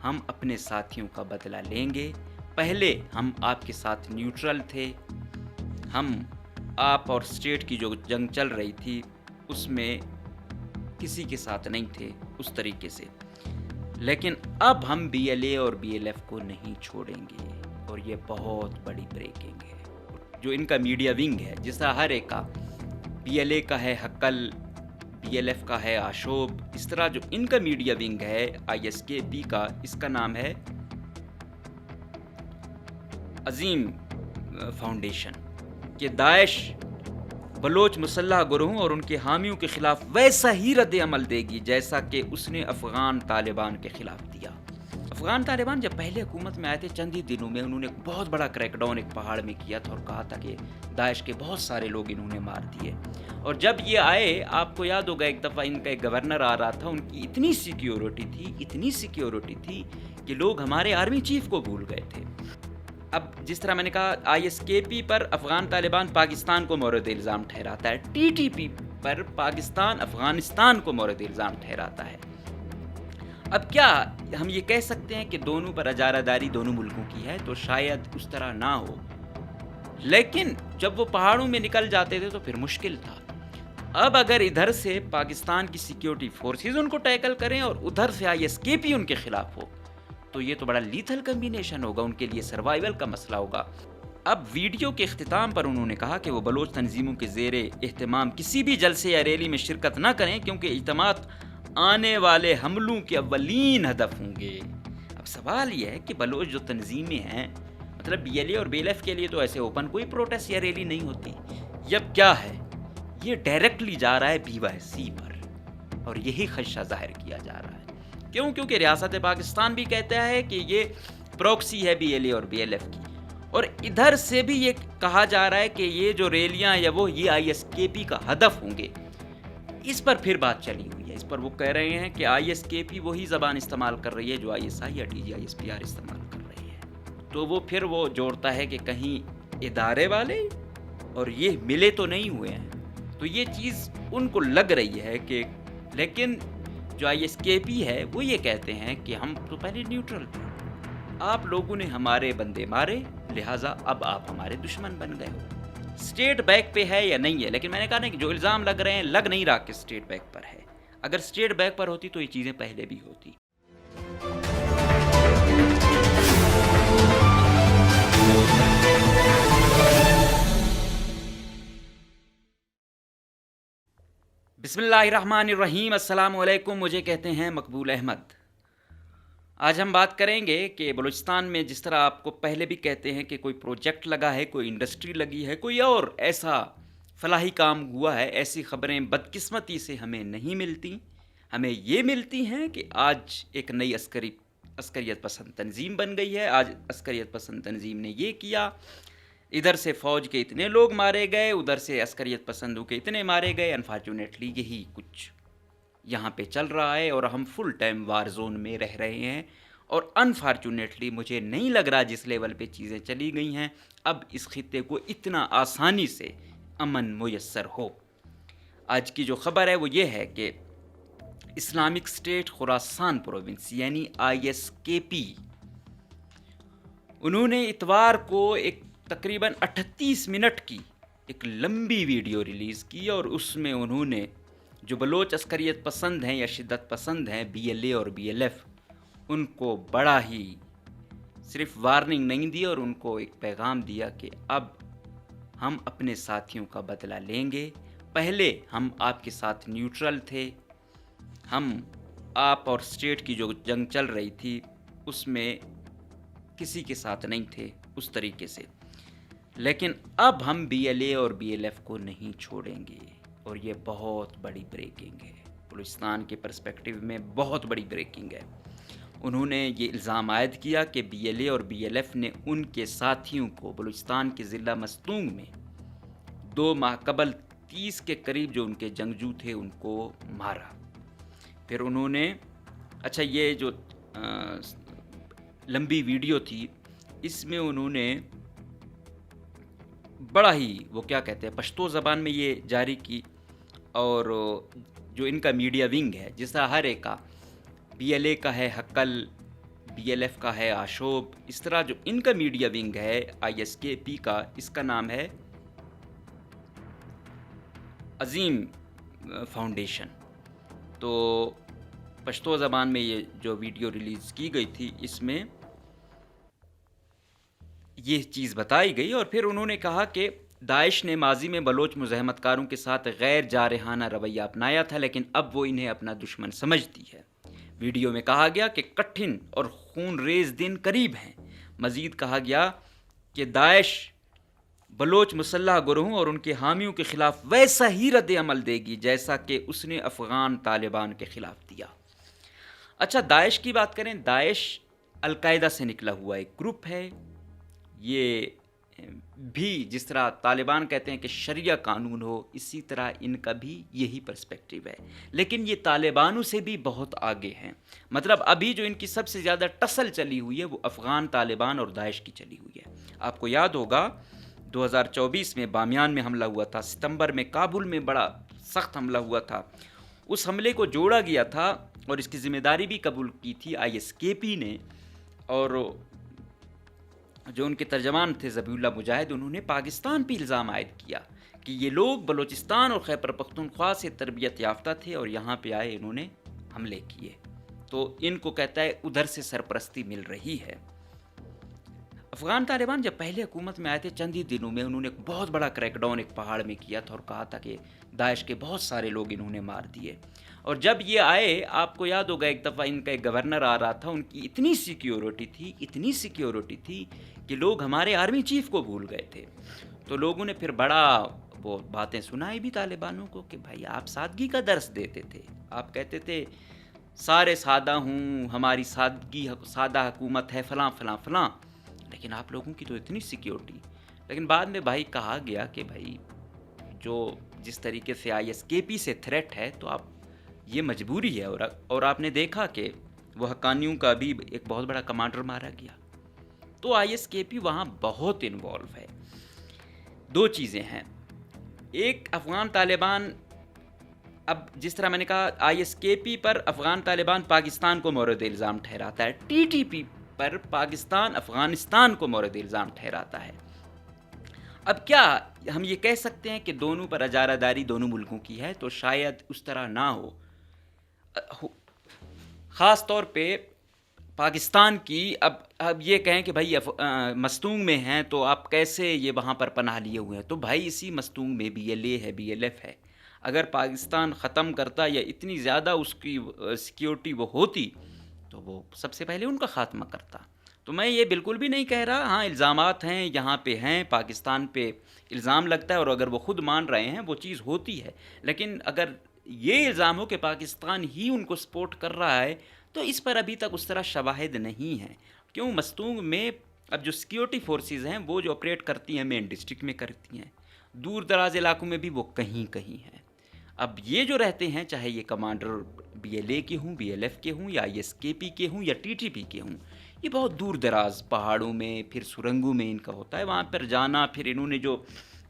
ہم اپنے ساتھیوں کا بدلہ لیں گے. پہلے ہم آپ کے ساتھ نیوٹرل تھے. ہم آپ اور اسٹیٹ کی جو جنگ چل رہی تھی اس میں کسی کے ساتھ نہیں تھے اس طریقے سے. لیکن اب ہم بی ایل اے اور بی ایل ایف کو نہیں چھوڑیں گے. اور یہ بہت بڑی بریکنگ ہے. جو ان کا میڈیا ونگ ہے، جس طرح ہر ایک کا بی ایل اے کا ہے حقل، بی ایل ایف کا ہے آشوب، اس طرح جو ان کا میڈیا ونگ ہے آئی ایس کے پی کا، اس کا نام ہے عظیم فاؤنڈیشن، کہ داعش بلوچ مسلح گروہوں اور ان کے حامیوں کے خلاف ویسا ہی رد عمل دے گی جیسا کہ اس نے افغان طالبان کے خلاف دیا. افغان طالبان جب پہلے حکومت میں آئے تھے، چند ہی دنوں میں انہوں نے ایک بہت بڑا کریک ڈاؤن ایک پہاڑ میں کیا تھا اور کہا تھا کہ داعش کے بہت سارے لوگ انہوں نے مار دیے. اور جب یہ آئے، آپ کو یاد ہوگا ایک دفعہ ان کا ایک گورنر آ رہا تھا، ان کی اتنی سیکیورٹی تھی کہ لوگ ہمارے آرمی چیف کو بھول گئے تھے. اب جس طرح میں نے کہا آئی ایس کے پی پر افغان طالبان پاکستان کو مورد الزام ٹھہراتا ہے، ٹی ٹی پی پر پاکستان افغانستان کو مورد الزام ٹھہراتا ہے. اب کیا ہم یہ کہہ سکتے ہیں کہ دونوں پر اجارہ داری دونوں ملکوں کی ہے؟ تو شاید اس طرح نہ ہو، لیکن جب وہ پہاڑوں میں نکل جاتے تھے تو پھر مشکل تھا. اب اگر ادھر سے پاکستان کی سیکیورٹی فورسز ان کو ٹیکل کریں اور ادھر سے آئی ایس کے پی ان کے خلاف ہو تو یہ تو بڑا لیتھل کمبینیشن ہوگا، ان کے لیے سروائیول کا مسئلہ ہوگا. اب ویڈیو کے اختتام پر انہوں نے کہا کہ وہ بلوچ تنظیموں کے زیر اہتمام کسی بھی جلسے یا ریلی میں شرکت نہ کریں کیونکہ اجتماعات آنے والے حملوں کے اولین ہدف ہوں گے. اب سوال یہ ہے کہ بلوچ جو تنظیمیں ہیں، مطلب بی ایل اے اور بی ایل ایف کے لیے تو ایسے اوپن کوئی پروٹیسٹ یا ریلی نہیں ہوتی. یہ اب کیا ہے؟ یہ ڈائریکٹلی جا رہا ہے بی وائی سی پر، اور یہی خدشہ ظاہر کیا جا رہا ہے. کیوں؟ کیونکہ ریاست پاکستان بھی کہتا ہے کہ یہ پروکسی ہے بی ایل اے اور بی ایل ایف کی، اور ادھر سے بھی یہ کہا جا رہا ہے کہ یہ جو ریلیاں یا وہ یہ آئی ایس کے پی کا ہدف ہوں گے. اس پر پھر بات چلی ہوئی ہے. اس پر وہ کہہ رہے ہیں کہ آئی ایس کے پی وہی زبان استعمال کر رہی ہے جو آئی ایس آئی یا T G I S P R استعمال کر رہی ہے. تو وہ پھر وہ جوڑتا ہے کہ کہیں ادارے والے اور یہ ملے تو نہیں ہوئے ہیں. تو یہ چیز ان کو لگ رہی ہے کہ، لیکن جو آئی ایس کے پی ہے وہ یہ کہتے ہیں کہ ہم تو پہلے نیوٹرل تھے، آپ لوگوں نے ہمارے بندے مارے، لہٰذا اب آپ ہمارے دشمن بن گئے ہو. اسٹیٹ بیک پہ ہے یا نہیں ہے؟ لیکن میں نے کہا نا کہ جو الزام لگ رہے ہیں لگ نہیں رہا کہ اسٹیٹ بیک پر ہے. اگر اسٹیٹ بیک پر ہوتی تو یہ چیزیں پہلے بھی ہوتی. بسم اللہ الرحمن الرحیم. السلام علیکم. مجھے کہتے ہیں مقبول احمد. آج ہم بات کریں گے کہ بلوچستان میں جس طرح آپ کو پہلے بھی کہتے ہیں کہ کوئی پروجیکٹ لگا ہے، کوئی انڈسٹری لگی ہے، کوئی اور ایسا فلاحی کام ہوا ہے، ایسی خبریں بدقسمتی سے ہمیں نہیں ملتی. ہمیں یہ ملتی ہیں کہ آج ایک نئی عسکریت پسند تنظیم بن گئی ہے، آج عسکریت پسند تنظیم نے یہ کیا، ادھر سے فوج کے اتنے لوگ مارے گئے، ادھر سے عسکریت پسندوں کے اتنے مارے گئے. انفارچونیٹلی یہی کچھ یہاں پہ چل رہا ہے اور ہم فل ٹائم وار زون میں رہ رہے ہیں. اور انفارچونیٹلی مجھے نہیں لگ رہا جس لیول پہ چیزیں چلی گئی ہیں اب اس خطے کو اتنا آسانی سے امن میسر ہو. آج کی جو خبر ہے وہ یہ ہے کہ اسلامک اسٹیٹ خراسان پروونس یعنی آئی ایس کے پی، انہوں نے اتوار کو ایک تقریباً 38 منٹ کی ایک لمبی ویڈیو ریلیز کی، اور اس میں انہوں نے جو بلوچ عسکریت پسند ہیں یا شدت پسند ہیں بی ایل اے اور بی ایل ایف، ان کو بڑا ہی صرف وارننگ نہیں دی اور ان کو ایک پیغام دیا کہ اب ہم اپنے ساتھیوں کا بدلہ لیں گے. پہلے ہم آپ کے ساتھ نیوٹرل تھے، ہم آپ اور اسٹیٹ کی جو جنگ چل رہی تھی اس میں کسی کے ساتھ نہیں تھے اس طریقے سے، لیکن اب ہم بی ایل اے اور بی ایل ایف کو نہیں چھوڑیں گے. اور یہ بہت بڑی بریکنگ ہے، بلوچستان کے پرسپیکٹیو میں بہت بڑی بریکنگ ہے. انہوں نے یہ الزام عائد کیا کہ بی ایل اے اور بی ایل ایف نے ان کے ساتھیوں کو بلوچستان کے ضلع مستونگ میں 2 ماہ قبل 30 کے قریب جو ان کے جنگجو تھے ان کو مارا. پھر انہوں نے یہ جو لمبی ویڈیو تھی اس میں انہوں نے بڑا ہی وہ کیا کہتے ہیں پشتو زبان میں یہ جاری کی، اور جو ان کا میڈیا ونگ ہے جس طرح ہر ایک کا بی ایل اے کا ہے حقل، BLF کا ہے آشوب، اس طرح جو ان کا میڈیا ونگ ہے ISKP کا، اس کا نام ہے عظیم فاؤنڈیشن. تو پشتو زبان میں یہ جو ویڈیو ریلیز کی گئی تھی اس میں یہ چیز بتائی گئی، اور پھر انہوں نے کہا کہ داعش نے ماضی میں بلوچ مزاحمت کاروں کے ساتھ غیر جارحانہ رویہ اپنایا تھا، لیکن اب وہ انہیں اپنا دشمن سمجھتی ہے. ویڈیو میں کہا گیا کہ کٹھن اور خون ریز دن قریب ہیں. مزید کہا گیا کہ داعش بلوچ مسلح گروہوں اور ان کے حامیوں کے خلاف ویسا ہی رد عمل دے گی جیسا کہ اس نے افغان طالبان کے خلاف دیا. اچھا، داعش کی بات کریں. داعش القاعدہ سے نکلا ہوا ایک گروپ ہے. یہ بھی جس طرح طالبان کہتے ہیں کہ شریعہ قانون ہو، اسی طرح ان کا بھی یہی پرسپیکٹیو ہے، لیکن یہ طالبانوں سے بھی بہت آگے ہیں. مطلب ابھی جو ان کی سب سے زیادہ ٹسل چلی ہوئی ہے وہ افغان طالبان اور داعش کی چلی ہوئی ہے. آپ کو یاد ہوگا 2024 میں بامیان میں حملہ ہوا تھا، ستمبر میں کابل میں بڑا سخت حملہ ہوا تھا. اس حملے کو جوڑا گیا تھا اور اس کی ذمہ داری بھی قبول کی تھی ISKP نے، اور جو ان کے ترجمان تھے ذبیح اللہ مجاہد، انہوں نے پاکستان پہ الزام عائد کیا کہ یہ لوگ بلوچستان اور خیبر پختونخوا سے تربیت یافتہ تھے اور یہاں پہ آئے انہوں نے حملے کیے. تو ان کو کہتا ہے ادھر سے سرپرستی مل رہی ہے. افغان طالبان جب پہلے حکومت میں آئے تھے چند ہی دنوں میں انہوں نے ایک بہت بڑا کریک ڈاؤن ایک پہاڑ میں کیا تھا اور کہا تھا کہ داعش کے بہت سارے لوگ انہوں نے مار دیے. اور جب یہ آئے، آپ کو یاد ہوگا ایک دفعہ ان کا ایک گورنر آ رہا تھا، ان کی اتنی سیکیورٹی تھی کہ لوگ ہمارے آرمی چیف کو بھول گئے تھے. تو لوگوں نے پھر بڑا وہ باتیں سنائی بھی طالبانوں کو کہ بھائی آپ سادگی کا درس دیتے تھے، آپ کہتے تھے سارے سادہ ہوں، ہماری سادہ حکومت ہے، فلاں فلاں فلاں، لیکن آپ لوگوں کی تو اتنی سیکیورٹی. لیکن بعد میں بھائی کہا گیا کہ بھائی جو جس طریقے سے ISKP سے تھریٹ ہے تو آپ یہ مجبوری ہے. اور آپ نے دیکھا کہ وہ حقانیوں کا بھی ایک بہت بڑا کمانڈر مارا گیا. تو ISKP وہاں بہت انوالو ہے. دو چیزیں ہیں، ایک افغان طالبان، اب جس طرح میں نے کہا ISKP پر افغان طالبان پاکستان کو مورد الزام ٹھہراتا ہے، TTP پر پاکستان افغانستان کو مورد الزام ٹھہراتا ہے. اب کیا ہم یہ کہہ سکتے ہیں کہ دونوں پر اجارہ داری دونوں ملکوں کی ہے؟ تو شاید اس طرح نہ ہو. خاص طور پہ پاکستان کی اب یہ کہیں کہ بھائی مستونگ میں ہیں تو آپ کیسے یہ وہاں پر پناہ لیے ہوئے ہیں؟ تو بھائی اسی مستونگ میں BLA ہے، BLF ہے. اگر پاکستان ختم کرتا یا اتنی زیادہ اس کی سیکیورٹی وہ ہوتی تو وہ سب سے پہلے ان کا خاتمہ کرتا. تو میں یہ بالکل بھی نہیں کہہ رہا، ہاں الزامات ہیں، یہاں پہ ہیں، پاکستان پہ الزام لگتا ہے اور اگر وہ خود مان رہے ہیں وہ چیز ہوتی ہے. لیکن اگر یہ الزام ہو کہ پاکستان ہی ان کو سپورٹ کر رہا ہے تو اس پر ابھی تک اس طرح شواہد نہیں ہیں. کیوں؟ مستونگ میں اب جو سیکیورٹی فورسز ہیں وہ جو آپریٹ کرتی ہیں مین ڈسٹرکٹ میں کرتی ہیں، دور دراز علاقوں میں بھی وہ کہیں کہیں ہیں. اب یہ جو رہتے ہیں چاہے یہ کمانڈر BLA کے ہوں، BLF کے ہوں یا ISKP کے ہوں یا TTP کے ہوں، یہ بہت دور دراز پہاڑوں میں پھر سرنگوں میں ان کا ہوتا ہے. وہاں پر جانا، پھر انہوں نے جو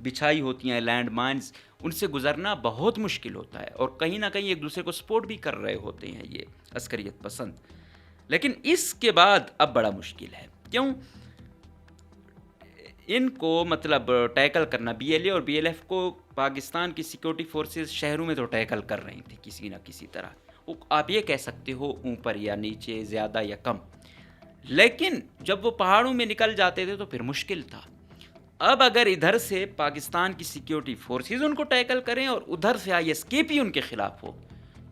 بچھائی ہوتی ہیں لینڈ مائنز، ان سے گزرنا بہت مشکل ہوتا ہے اور کہیں نہ کہیں ایک دوسرے کو سپورٹ بھی کر رہے ہوتے ہیں یہ عسکریت پسند. لیکن اس کے بعد اب بڑا مشکل ہے. کیوں؟ ان کو مطلب ٹیکل کرنا، BLA اور BLF کو پاکستان کی سیکیورٹی فورسز شہروں میں تو ٹیکل کر رہی تھی کسی نہ کسی طرح. آپ یہ کہہ سکتے ہو اوپر یا نیچے، زیادہ یا کم. لیکن جب وہ پہاڑوں میں نکل جاتے تھے تو پھر مشکل تھا. اب اگر ادھر سے پاکستان کی سیکیورٹی فورسز ان کو ٹیکل کریں اور ادھر سے ISKP ان کے خلاف ہو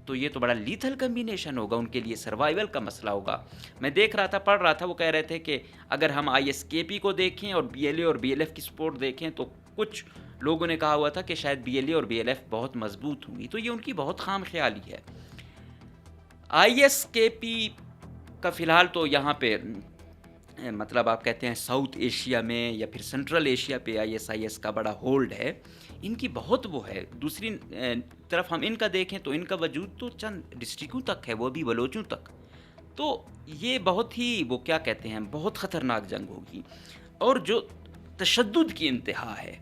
تو یہ تو بڑا لیتھل کمبینیشن ہوگا، ان کے لیے سروائیول کا مسئلہ ہوگا. میں دیکھ رہا تھا، پڑھ رہا تھا، وہ کہہ رہے تھے کہ اگر ہم ISKP کو دیکھیں اور BLA اور BLF کی سپورٹ دیکھیں تو کچھ لوگوں نے کہا ہوا تھا کہ شاید BLA اور BLF بہت مضبوط ہوں گی. تو یہ ان کی بہت خام خیالی ہے. ISKP کا فی الحال تو یہاں پہ مطلب آپ کہتے ہیں ساؤتھ ایشیا میں یا پھر سینٹرل ایشیا پہ ISIS کا بڑا ہولڈ ہے، ان کی بہت وہ ہے. دوسری طرف ہم ان کا دیکھیں تو ان کا وجود تو چند ڈسٹرکوں تک ہے، وہ بھی بلوچوں تک. تو یہ بہت ہی وہ کیا کہتے ہیں بہت خطرناک جنگ ہوگی. اور جو تشدد کی انتہا ہے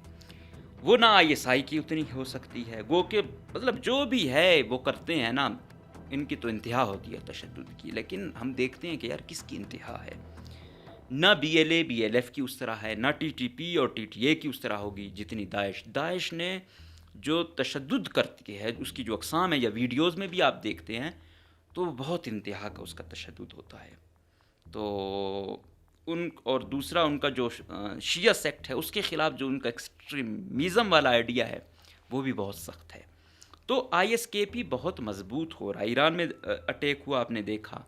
وہ نہ ISI کی اتنی ہو سکتی ہے. گو کہ مطلب جو بھی ہے وہ کرتے ہیں نا، ان کی تو انتہا ہوتی ہے تشدد کی، لیکن ہم دیکھتے ہیں کہ یار کس کی انتہا ہے؟ نہ B L A B L F کی اس طرح ہے، نہ ٹی ٹی پی اور ٹی ٹی اے کی اس طرح ہوگی جتنی داعش نے جو تشدد کرتی ہے، اس کی جو اقسام ہے، یا ویڈیوز میں بھی آپ دیکھتے ہیں تو بہت انتہا کا اس کا تشدد ہوتا ہے. تو اور دوسرا ان کا جو شیعہ سیکٹ ہے اس کے خلاف جو ان کا ایکسٹریمزم والا آئیڈیا ہے وہ بھی بہت سخت ہے. تو آئی ایس کے پی بہت مضبوط ہو رہا ہے. ایران میں اٹیک ہوا، آپ نے دیکھا،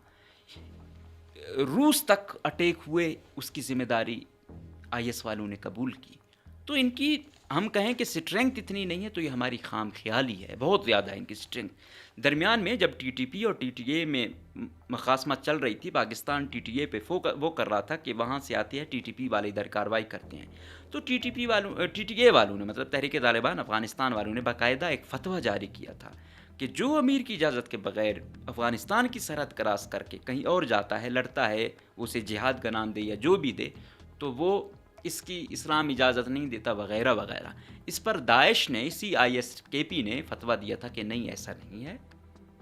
روس تک اٹیک ہوئے، اس کی ذمہ داری آئی ایس والوں نے قبول کی. تو ان کی ہم کہیں کہ سٹرینگتھ اتنی نہیں ہے تو یہ ہماری خام خیالی ہے، بہت زیادہ ہے ان کی سٹرینگتھ. درمیان میں جب ٹی ٹی پی اور ٹی ٹی اے میں مخاصمت چل رہی تھی، پاکستان ٹی ٹی اے پہ وہ کر رہا تھا کہ وہاں سے آتے ہیں ٹی ٹی پی والے ادھر کارروائی کرتے ہیں. تو ٹی ٹی اے والوں نے، مطلب تحریک طالبان افغانستان والوں نے باقاعدہ ایک فتویٰ جاری کیا تھا کہ جو امیر کی اجازت کے بغیر افغانستان کی سرحد کراس کر کے کہیں اور جاتا ہے، لڑتا ہے، اسے جہاد کا نام دے یا جو بھی دے، تو وہ اس کی اسلام اجازت نہیں دیتا وغیرہ وغیرہ. اس پر داعش نے، اسی آئی ایس کے پی نے فتویٰ دیا تھا کہ نہیں، ایسا نہیں ہے،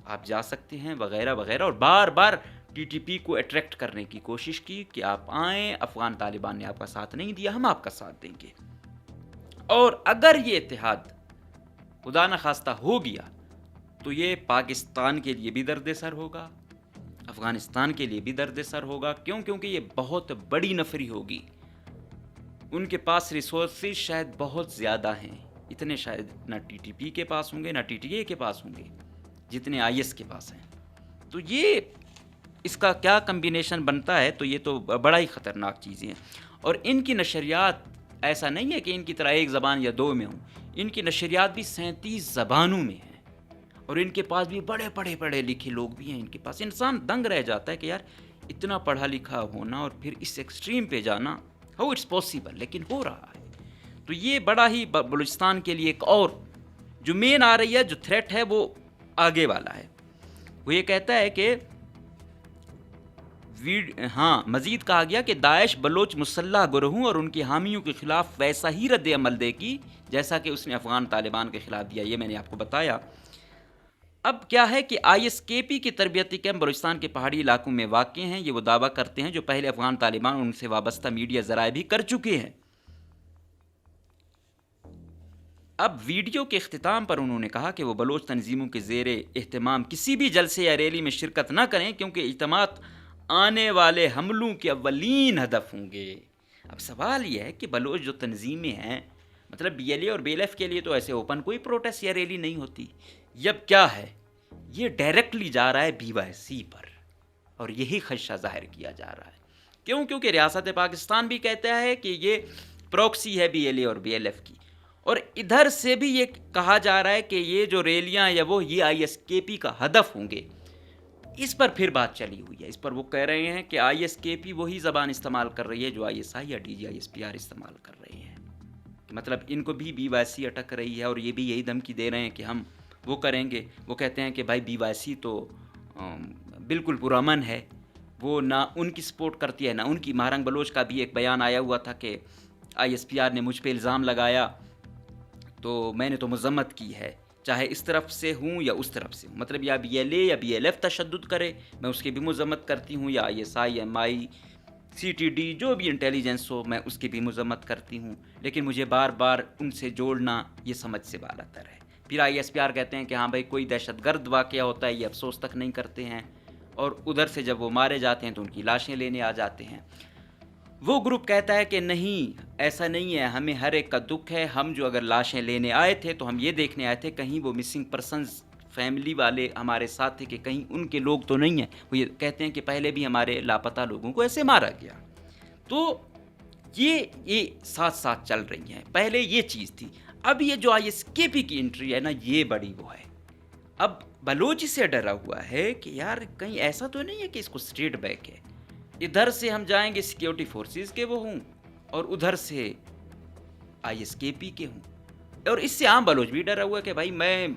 آپ جا سکتے ہیں وغیرہ وغیرہ. اور بار بار ٹی ٹی پی کو اٹریکٹ کرنے کی کوشش کی کہ آپ آئیں، افغان طالبان نے آپ کا ساتھ نہیں دیا، ہم آپ کا ساتھ دیں گے. اور اگر یہ اتحاد خدا نخواستہ ہو گیا تو یہ پاکستان کے لیے بھی درد سر ہوگا، افغانستان کے لیے بھی درد سر ہوگا. کیونکہ یہ بہت بڑی نفری ہوگی. ان کے پاس ریسورسز شاید بہت زیادہ ہیں، اتنے شاید نہ ٹی ٹی پی کے پاس ہوں گے، نہ ٹی ٹی اے کے پاس ہوں گے جتنے آئی ایس کے پاس ہیں. تو یہ اس کا کیا کمبینیشن بنتا ہے، تو یہ تو بڑا ہی خطرناک چیزیں ہیں. اور ان کی نشریات ایسا نہیں ہے کہ ان کی طرح ایک زبان یا دو میں ہوں، ان کی نشریات بھی 37 زبانوں میں ہیں. اور ان کے پاس بھی بڑے بڑے پڑھے لکھے لوگ بھی ہیں. ان کے پاس انسان دنگ رہ جاتا ہے کہ یار اتنا پڑھا لکھا ہونا اور پھر اس ایکسٹریم پہ جانا، ہو اٹس پاسبل، لیکن ہو رہا ہے. تو یہ بڑا ہی بلوچستان کے لیے ایک اور جو مین آ رہی ہے، جو تھریٹ ہے، وہ آگے والا ہے. وہ یہ کہتا ہے کہ مزید کہا گیا کہ داعش بلوچ مسلح گروہوں اور ان کے حامیوں کے خلاف ویسا ہی رد عمل دے گی جیسا کہ اس نے افغان طالبان کے خلاف دیا. یہ میں نے آپ کو بتایا. اب کیا ہے کہ آئی ایس کے پی کی تربیتی کیمپ بلوچستان کے پہاڑی علاقوں میں واقع ہیں. یہ وہ دعویٰ کرتے ہیں جو پہلے افغان طالبان اور ان سے وابستہ میڈیا ذرائع بھی کر چکے ہیں. اب ویڈیو کے اختتام پر انہوں نے کہا کہ وہ بلوچ تنظیموں کے زیر اہتمام کسی بھی جلسے یا ریلی میں شرکت نہ کریں کیونکہ اجتماعات آنے والے حملوں کے اولین ہدف ہوں گے. اب سوال یہ ہے کہ بلوچ جو تنظیمیں ہیں، مطلب بی ایل اے اور بی ایل ایف کے لیے تو ایسے اوپن کوئی پروٹیسٹ یا ریلی نہیں ہوتی. اب کیا ہے، یہ ڈائریکٹلی جا رہا ہے بی وائی سی پر، اور یہی خدشہ ظاہر کیا جا رہا ہے. کیونکہ ریاست پاکستان بھی کہتا ہے کہ یہ پروکسی ہے بی ایل اے اور بی ایل ایف کی، اور ادھر سے بھی یہ کہا جا رہا ہے کہ یہ جو ریلیاں یا وہ یہ آئی ایس کے پی کا ہدف ہوں گے. اس پر پھر بات چلی ہوئی ہے. اس پر وہ کہہ رہے ہیں کہ آئی ایس کے پی وہی زبان استعمال کر رہی ہے جو آئی ایس آئی یا D G I S P R استعمال کر رہی ہیں. مطلب ان کو بھی بی وائی سی اٹک رہی ہے، اور یہ بھی یہی دھمکی دے رہے ہیں کہ ہم وہ کریں گے. وہ کہتے ہیں کہ بھائی بی وائی سی تو بالکل پرامن ہے، وہ نہ ان کی سپورٹ کرتی ہے نہ ان کی. مہرنگ بلوچ کا بھی ایک بیان آیا ہوا تھا کہ آئی ایس پی آر نے مجھ پہ الزام لگایا تو میں نے تو مذمت کی ہے، چاہے اس طرف سے ہوں یا اس طرف سے ہوں. مطلب یا بی ایل اے یا بی ایل ایف تشدد کرے میں اس کی بھی مذمت کرتی ہوں، یا I S I M I C T D جو بھی انٹیلیجنس ہو میں اس کی بھی مذمت کرتی ہوں. لیکن مجھے بار بار ان سے جوڑنا یہ سمجھ سے بالا تر ہے. پھر آئی ایس پی آر کہتے ہیں کہ ہاں بھائی کوئی دہشت گرد واقعہ ہوتا ہے یہ افسوس تک نہیں کرتے ہیں، اور ادھر سے جب وہ مارے جاتے ہیں تو ان کی لاشیں لینے آ جاتے ہیں. وہ گروپ کہتا ہے کہ نہیں، ایسا نہیں ہے، ہمیں ہر ایک کا دکھ ہے. ہم جو اگر لاشیں لینے آئے تھے تو ہم یہ دیکھنے آئے تھے کہیں وہ مسنگ پرسنز فیملی والے ہمارے ساتھ تھے کہ کہیں ان کے لوگ تو نہیں ہیں. وہ یہ کہتے ہیں کہ پہلے بھی ہمارے لاپتہ لوگوں کو ایسے مارا گیا. تو یہ ساتھ ساتھ چل رہی ہیں. پہلے یہ چیز تھی. اب یہ جو آئی ایس کے پی کی انٹری ہے نا، یہ بڑی وہ ہے. اب بلوچ سے ڈرا ہوا ہے کہ یار کہیں ایسا تو نہیں ہے کہ اس کو اسٹیٹ بیک ہے، ادھر سے ہم جائیں گے سیکیورٹی فورسز کے وہ ہوں اور ادھر سے آئی ایس کے پی کے ہوں. اور اس سے عام بلوچ بھی ڈرا ہوا ہے کہ بھائی میں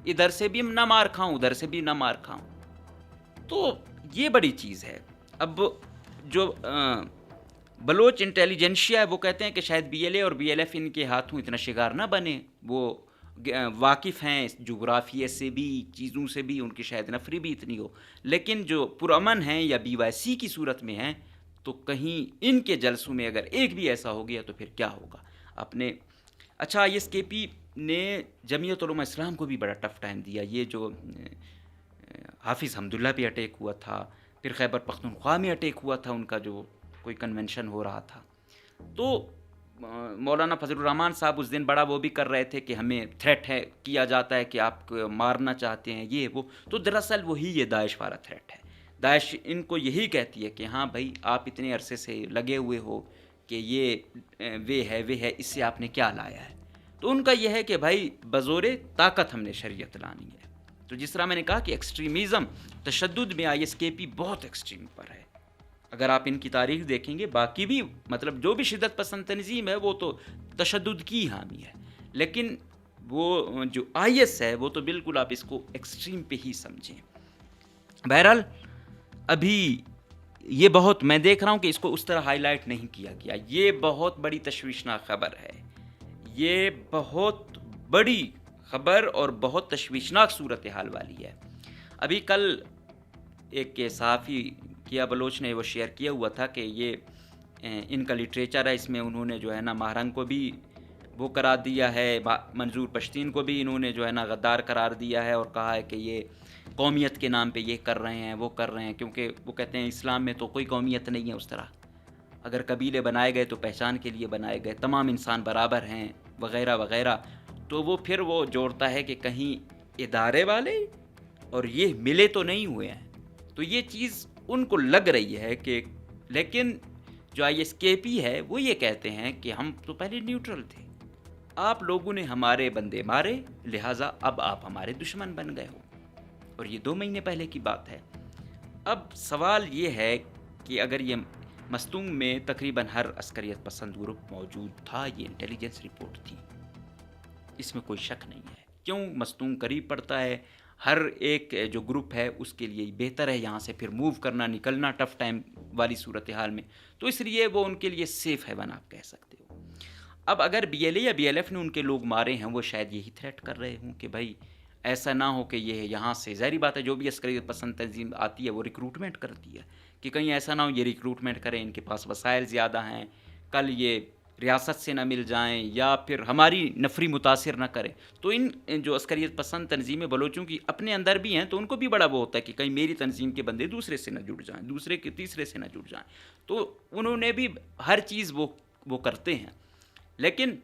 ادھر سے بھی نہ مار کھاؤں ادھر سے بھی نہ مار کھاؤں. تو یہ بڑی چیز ہے. اب جو بلوچ انٹیلیجنشیا ہے وہ کہتے ہیں کہ شاید بی ایل اے اور بی ایل ایف ان کے ہاتھوں اتنا شکار نہ بنے. وہ واقف ہیں جغرافیے سے بھی، چیزوں سے بھی، ان کی شاید نفری بھی اتنی ہو، لیکن جو پرامن ہیں یا بی وائی سی کی صورت میں ہیں، تو کہیں ان کے جلسوں میں اگر ایک بھی ایسا ہو گیا تو پھر کیا ہوگا. اپنے اچھا آئی ایس کے پی نے جمعیت علماء اسلام کو بھی بڑا ٹف ٹائم دیا. یہ جو حافظ حمداللہ پہ اٹیک ہوا تھا، پھر خیبر پختونخوا میں اٹیک ہوا تھا، ان کا جو کوئی کنونشن ہو رہا تھا، تو مولانا فضل الرحمان صاحب اس دن بڑا وہ بھی کر رہے تھے کہ ہمیں تھریٹ ہے کیا جاتا ہے کہ آپ مارنا چاہتے ہیں یہ وہ. تو دراصل وہی یہ داعش والا تھریٹ ہے. داعش ان کو یہی کہتی ہے کہ ہاں بھائی آپ اتنے عرصے سے لگے ہوئے ہو کہ یہ وہ ہے اس سے آپ نے کیا لایا ہے. تو ان کا یہ ہے کہ بھائی بزور طاقت ہم نے شریعت لانی ہے. تو جس طرح میں نے کہا کہ ایکسٹریمزم تشدد میں آئی ایس کے پی بہت ایکسٹریم پر ہے. اگر آپ ان کی تاریخ دیکھیں گے، باقی بھی مطلب جو بھی شدت پسند تنظیم ہے وہ تو تشدد کی حامی ہے، لیکن وہ جو آئی ایس ہے وہ تو بالکل آپ اس کو ایکسٹریم پہ ہی سمجھیں. بہرحال ابھی یہ بہت میں دیکھ رہا ہوں کہ اس کو اس طرح ہائی لائٹ نہیں کیا گیا. یہ بہت بڑی تشویشناک خبر ہے، یہ بہت بڑی خبر اور بہت تشویشناک صورتحال والی ہے. ابھی کل ایک صحافی کیا بلوچ نے وہ شیئر کیا ہوا تھا کہ یہ ان کا لٹریچر ہے، اس میں انہوں نے جو ہے نا ماہرنگ کو بھی وہ قرار دیا ہے، منظور پشتین کو بھی انہوں نے جو ہے نا غدار قرار دیا ہے، اور کہا ہے کہ یہ قومیت کے نام پہ یہ کر رہے ہیں وہ کر رہے ہیں، کیونکہ وہ کہتے ہیں اسلام میں تو کوئی قومیت نہیں ہے اس طرح. اگر قبیلے بنائے گئے تو پہچان کے لیے بنائے گئے، تمام انسان برابر ہیں وغیرہ وغیرہ. تو وہ پھر وہ جوڑتا ہے کہ کہیں ادارے والے اور یہ ملے تو نہیں ہوئے ہیں. تو یہ چیز ان کو لگ رہی ہے کہ، لیکن جو آئی ایس کے پی ہے وہ یہ کہتے ہیں کہ ہم تو پہلے نیوٹرل تھے، آپ لوگوں نے ہمارے بندے مارے، لہٰذا اب آپ ہمارے دشمن بن گئے ہو. اور یہ 2 مہینے پہلے کی بات ہے. اب سوال یہ ہے کہ اگر یہ مستونگ میں تقریباً ہر عسکریت پسند گروپ موجود تھا، یہ انٹیلیجنس رپورٹ تھی، اس میں کوئی شک نہیں ہے. کیوں؟ مستونگ قریب پڑتا ہے، ہر ایک جو گروپ ہے اس کے لیے بہتر ہے یہاں سے پھر موو کرنا، نکلنا ٹف ٹائم والی صورتحال میں، تو اس لیے وہ ان کے لیے سیف ہیون آپ کہہ سکتے ہو. اب اگر بی ایل اے یا بی ایل ایف نے ان کے لوگ مارے ہیں، وہ شاید یہی تھریٹ کر رہے ہوں کہ بھائی ایسا نہ ہو کہ یہ یہاں سے، ظاہری بات ہے جو بھی عسکریت پسند تنظیم آتی ہے وہ ریکروٹمنٹ کرتی ہے، کہ کہیں ایسا نہ ہو یہ ریکروٹمنٹ کریں، ان کے پاس وسائل زیادہ ہیں، کل یہ ریاست سے نہ مل جائیں یا پھر ہماری نفری متاثر نہ کریں. تو ان جو عسکریت پسند تنظیمیں بلوچوں کی اپنے اندر بھی ہیں، تو ان کو بھی بڑا وہ ہوتا ہے کہ کہیں میری تنظیم کے بندے دوسرے سے نہ جڑ جائیں، دوسرے کے تیسرے سے نہ جڑ جائیں. تو انہوں نے بھی ہر چیز وہ کرتے ہیں، لیکن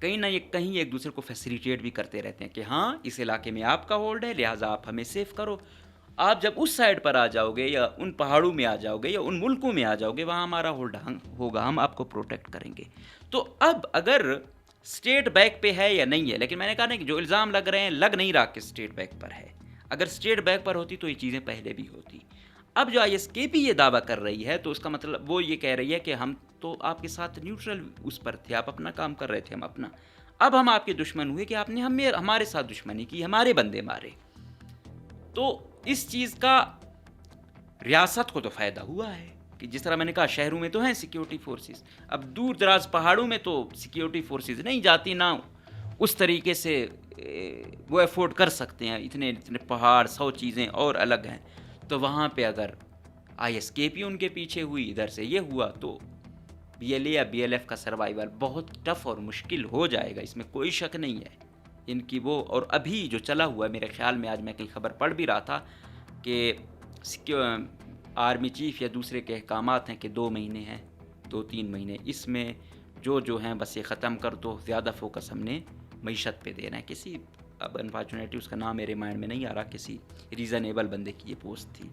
کہیں نہ کہیں ایک دوسرے کو فیسیلیٹیٹ بھی کرتے رہتے ہیں کہ ہاں اس علاقے میں آپ کا ہولڈ ہے لہٰذا آپ ہمیں سیف کرو. آپ جب اس سائڈ پر آ جاؤ گے یا ان پہاڑوں میں آ جاؤ گے یا ان ملکوں میں آ جاؤ گے، وہاں ہمارا ہولڈ ہوگا، ہم آپ کو پروٹیکٹ کریں گے. تو اب اگر اسٹیٹ بیک پہ ہے یا نہیں ہے، لیکن میں نے کہا نا کہ جو الزام لگ رہے ہیں لگ نہیں رہا کہ اسٹیٹ بیک پر ہے. اگر اسٹیٹ بیک پر ہوتی تو یہ چیزیں پہلے بھی ہوتی. اب جو آئی ایس کے پی یہ دعویٰ کر رہی ہے تو اس کا مطلب وہ یہ کہہ رہی ہے کہ ہم تو آپ کے ساتھ نیوٹرل اس پر تھے، آپ اپنا کام کر رہے تھے، ہم اپنا. اب ہم آپ کے دشمن ہوئے کہ آپ نے ہمارے ساتھ دشمنی کی، ہمارے بندے مارے. تو اس چیز کا ریاست کو تو فائدہ ہوا ہے کہ جس طرح میں نے کہا شہروں میں تو ہیں سیکیورٹی فورسز، اب دور دراز پہاڑوں میں تو سیکیورٹی فورسز نہیں جاتی، نہ اس طریقے سے وہ ایفورڈ کر سکتے ہیں، اتنے پہاڑ 100 چیزیں اور الگ ہیں. تو وہاں پہ اگر آئی ایس کے پی ان کے پیچھے ہوئی، ادھر سے یہ ہوا، تو بی ایل اے یا بی ایل ایف کا سروائیول بہت ٹف اور مشکل ہو جائے گا، اس میں کوئی شک نہیں ہے. ان کی وہ اور ابھی جو چلا ہوا ہے، میرے خیال میں آج میں کہیں خبر پڑھ بھی رہا تھا کہ آرمی چیف یا دوسرے کے احکامات ہیں کہ 2 مہینے ہیں، 2-3 مہینے، اس میں جو ہیں بس یہ ختم کر دو. زیادہ فوکس ہم نے معیشت پہ دینا ہے. کسی اب انفارچونیٹلی اس کا نام میرے مائنڈ میں نہیں آ رہا، کسی ریزنیبل بندے کی یہ پوسٹ تھی.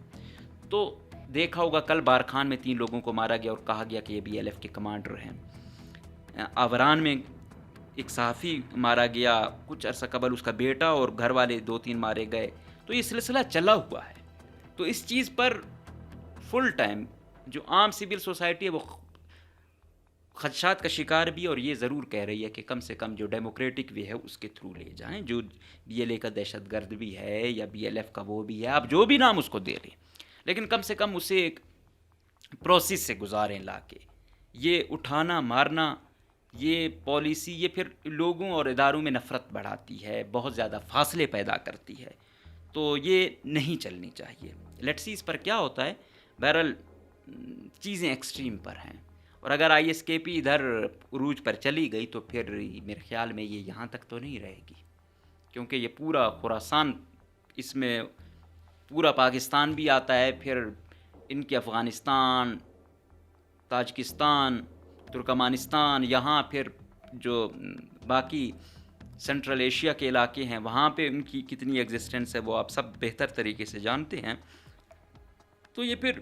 تو دیکھا ہوگا کل بارکھان میں 3 لوگوں کو مارا گیا اور کہا گیا کہ یہ بی ایل ایف کے کمانڈر ہیں. آوران میں ایک صحافی مارا گیا، کچھ عرصہ قبل اس کا بیٹا اور گھر والے 2-3 مارے گئے. تو یہ سلسلہ چلا ہوا ہے. تو اس چیز پر فل ٹائم جو عام سول سوسائٹی ہے وہ خدشات کا شکار بھی، اور یہ ضرور کہہ رہی ہے کہ کم سے کم جو ڈیموکریٹک وے ہے اس کے تھرو لے جائیں. جو بی ایل اے کا دہشت گرد بھی ہے یا بی ایل ایف کا وہ بھی ہے، آپ جو بھی نام اس کو دے رہے ہیں، لیکن کم سے کم اسے ایک پروسیس سے گزاریں لا کے. یہ اٹھانا مارنا یہ پالیسی یہ پھر لوگوں اور اداروں میں نفرت بڑھاتی ہے، بہت زیادہ فاصلے پیدا کرتی ہے، تو یہ نہیں چلنی چاہیے۔ لیٹس سی اس پر کیا ہوتا ہے۔ بہرحال چیزیں ایکسٹریم پر ہیں، اور اگر آئی ایس کے پی ادھر عروج پر چلی گئی تو پھر میرے خیال میں یہ یہاں تک تو نہیں رہے گی، کیونکہ یہ پورا خراسان، اس میں پورا پاکستان بھی آتا ہے، پھر ان کے افغانستان، تاجکستان، ترکمانستان، یہاں پھر جو باقی سنٹرل ایشیا کے علاقے ہیں وہاں پہ ان کی کتنی ایگزسٹنس ہے وہ آپ سب بہتر طریقے سے جانتے ہیں۔ تو یہ پھر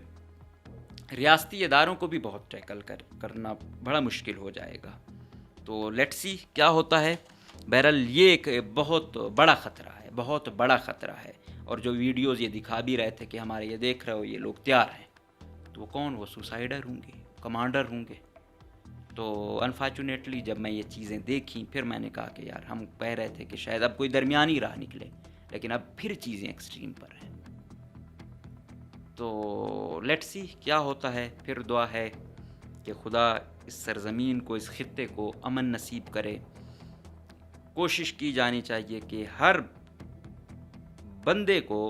ریاستی اداروں کو بھی بہت ٹیکل کرنا بڑا مشکل ہو جائے گا۔ تو لیٹس سی کیا ہوتا ہے۔ بہرحال یہ ایک بہت بڑا خطرہ ہے، بہت بڑا خطرہ ہے، اور جو ویڈیوز یہ دکھا بھی رہے تھے کہ ہمارے یہ دیکھ رہے ہو یہ لوگ تیار ہیں، تو وہ کون؟ وہ سوسائڈر ہوں گے، کمانڈر ہوں گے۔ تو انفارچونیٹلی جب میں یہ چیزیں دیکھیں پھر میں نے کہا کہ یار ہم کہہ رہے تھے کہ شاید اب کوئی درمیانی راہ نکلے، لیکن اب پھر چیزیں ایکسٹریم پر ہیں۔ تو لیٹس سی کیا ہوتا ہے۔ پھر دعا ہے کہ خدا اس سرزمین کو، اس خطے کو امن نصیب کرے۔ کوشش کی جانی چاہیے کہ ہر بندے کو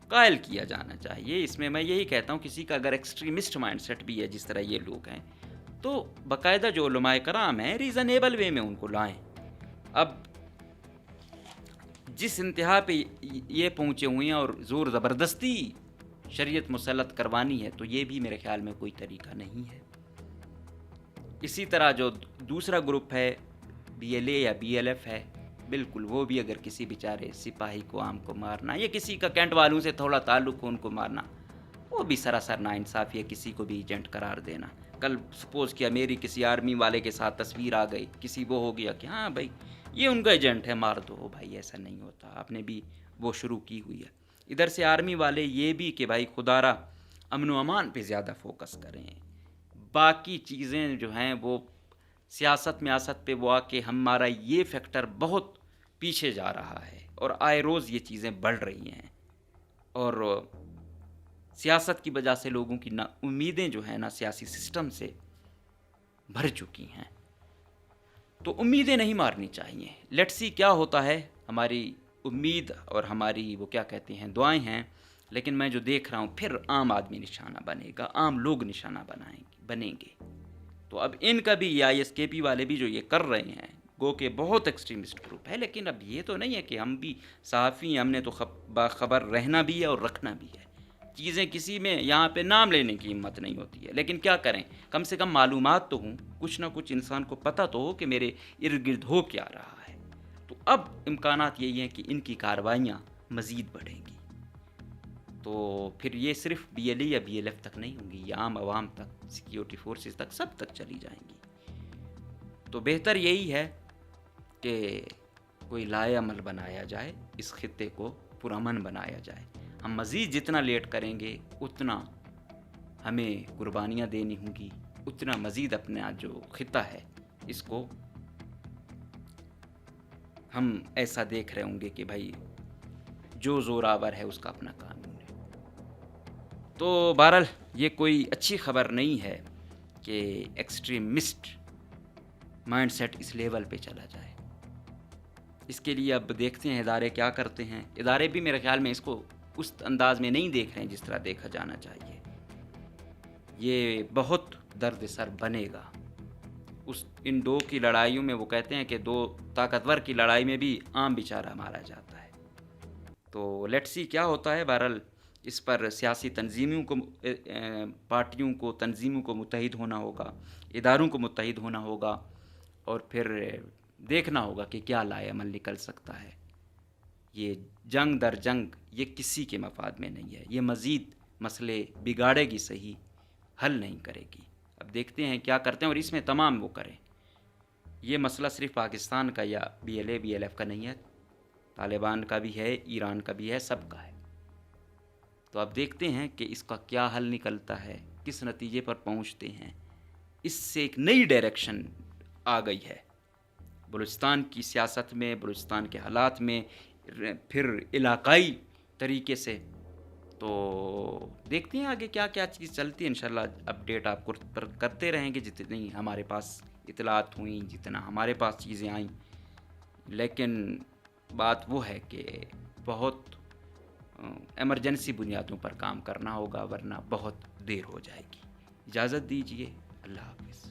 قائل کیا جانا چاہیے۔ اس میں یہی کہتا ہوں کسی کا اگر ایکسٹریمسٹ مائنڈ سیٹ بھی ہے جس طرح یہ لوگ ہیں، تو باقاعدہ جو علماء کرام ہیں ریزنیبل وے میں ان کو لائیں۔ اب جس انتہا پہ یہ پہنچے ہوئے ہیں اور زور زبردستی شریعت مسلط کروانی ہے، تو یہ بھی میرے خیال میں کوئی طریقہ نہیں ہے۔ اسی طرح جو دوسرا گروپ ہے بی ایل اے یا بی ایل ایف ہے، بالکل وہ بھی اگر کسی بیچارے سپاہی کو عام کو مارنا یا کسی کا کینٹ والوں سے تھوڑا تعلق ہو ان کو مارنا، وہ بھی سراسر ناانصافی ہے۔ کسی کو بھی ایجنٹ قرار دینا، کل سپوز کیا میری کسی آرمی والے کے ساتھ تصویر آ گئی، کسی وہ ہو گیا کہ ہاں بھائی یہ ان کا ایجنٹ ہے مار دو، بھائی ایسا نہیں ہوتا۔ آپ نے بھی وہ شروع کی ہوئی ہے۔ ادھر سے آرمی والے یہ بھی کہ بھائی خدا را امن و امان پہ زیادہ فوکس کریں، باقی چیزیں جو ہیں وہ سیاست میاست پہ وہ آ کے ہمارا یہ فیکٹر بہت پیچھے جا رہا ہے، اور آئے روز یہ چیزیں بڑھ رہی ہیں، اور سیاست کی وجہ سے لوگوں کی امیدیں جو ہیں نا سیاسی سسٹم سے بھر چکی ہیں۔ تو امیدیں نہیں مارنی چاہیے۔ لیٹس سی کیا ہوتا ہے۔ ہماری امید اور ہماری وہ کیا کہتے ہیں دعائیں ہیں، لیکن میں جو دیکھ رہا ہوں پھر عام آدمی نشانہ بنے گا، عام لوگ نشانہ بنیں گے۔ تو اب ان کا بھی آئی ایس کے پی والے بھی جو یہ کر رہے ہیں، گو کہ بہت ایکسٹریمسٹ گروپ ہے، لیکن اب یہ تو نہیں ہے کہ ہم بھی صحافی ہیں، ہم نے تو باخبر رہنا بھی ہے اور رکھنا بھی ہے۔ چیزیں کسی میں یہاں پہ نام لینے کی ہمت نہیں ہوتی ہے، لیکن کیا کریں، کم سے کم معلومات تو ہوں، کچھ نہ کچھ انسان کو پتہ تو ہو کہ میرے ارد گرد ہو کیا رہا ہے۔ تو اب امکانات یہی ہیں کہ ان کی کارروائیاں مزید بڑھیں گی، تو پھر یہ صرف بی ایل اے یا بی ایل ایف تک نہیں ہوں گی، یہ عام عوام تک، سیکیورٹی فورسز تک، سب تک چلی جائیں گی۔ تو بہتر یہی ہے کہ کوئی لائے عمل بنایا جائے، اس خطے کو پرامن بنایا جائے۔ ہم مزید جتنا لیٹ کریں گے اتنا ہمیں قربانیاں دینی ہوں گی، اتنا مزید اپنا جو خطہ ہے اس کو ہم ایسا دیکھ رہے ہوں گے کہ بھائی جو زوراور ہے اس کا اپنا قانون ہے۔ تو بہرحال یہ کوئی اچھی خبر نہیں ہے کہ ایکسٹریمسٹ مائنڈ سیٹ اس لیول پہ چلا جائے۔ اس کے لیے اب دیکھتے ہیں ادارے کیا کرتے ہیں۔ ادارے بھی میرے خیال میں اس کو اس انداز میں نہیں دیکھ رہے ہیں جس طرح دیکھا جانا چاہیے۔ یہ بہت درد سر بنے گا۔ ان دو کی لڑائیوں میں وہ کہتے ہیں کہ دو طاقتور کی لڑائی میں بھی عام بیچارہ مارا جاتا ہے۔ تو لیٹس سی کیا ہوتا ہے۔ بہرحال اس پر سیاسی تنظیموں کو، پارٹیوں کو، تنظیموں کو متحد ہونا ہوگا، اداروں کو متحد ہونا ہوگا، اور پھر دیکھنا ہوگا کہ کیا لائے عمل نکل سکتا ہے۔ یہ جنگ در جنگ یہ کسی کے مفاد میں نہیں ہے، یہ مزید مسئلے بگاڑے گی صحیح، حل نہیں کرے گی۔ اب دیکھتے ہیں کیا کرتے ہیں، اور اس میں تمام وہ کریں۔ یہ مسئلہ صرف پاکستان کا یا B L A B L F کا نہیں ہے، طالبان کا بھی ہے، ایران کا بھی ہے، سب کا ہے۔ تو اب دیکھتے ہیں کہ اس کا کیا حل نکلتا ہے، کس نتیجے پر پہنچتے ہیں۔ اس سے ایک نئی ڈائریکشن آ گئی ہے بلوچستان کی سیاست میں، بلوچستان کے حالات میں، پھر علاقائی طریقے سے تو دیکھتے ہیں آگے کیا کیا چیز چلتی ہے، انشاءاللہ اپڈیٹ آپ کو پر کرتے رہیں گے جتنی ہمارے پاس اطلاعات ہوئیں، جتنا ہمارے پاس چیزیں آئیں. لیکن بات وہ ہے کہ بہت ایمرجنسی بنیادوں پر کام کرنا ہوگا، ورنہ بہت دیر ہو جائے گی. اجازت دیجیے، اللہ حافظ.